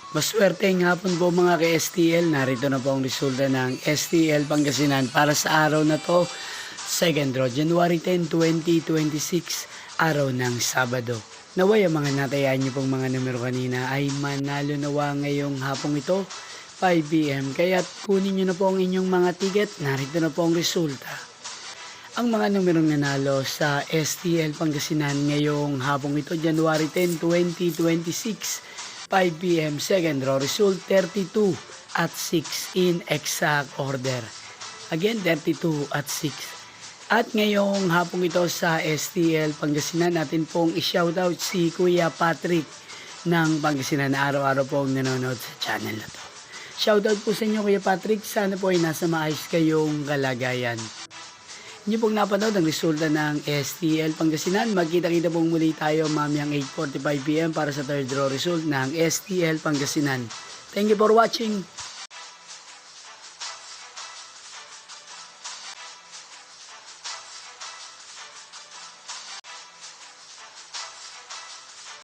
Maswerteng hapon po mga ka-STL. Narito na po ang resulta ng STL Pangasinan para sa araw na to. Second draw, January 10, 2026, araw ng Sabado. Naway ang mga natayaan niyo pong mga numero kanina ay manalo nawa ngayong hapong ito, 5 p.m. Kaya kunin niyo na po ang inyong mga ticket. Narito na po ang resulta. Ang mga numerong nanalo sa STL Pangasinan ngayong hapong ito, January 10, 2026, 5 p.m. Second draw result 32 at 6 in exact order. Again, 32 at 6. At ngayong hapong ito sa STL Pangasinan, natin pong i-shoutout si Kuya Patrick ng Pangasinan na araw-araw pong nanonood sa channel na to. Shoutout po sa inyo Kuya Patrick, sana po ay nasa maayos kayong kalagayan. Inyo pong napanood ang resulta ng STL Pangasinan. Magkita-kita pong muli tayo mamayang 8:45 p.m. para sa third draw result ng STL Pangasinan. Thank you for watching.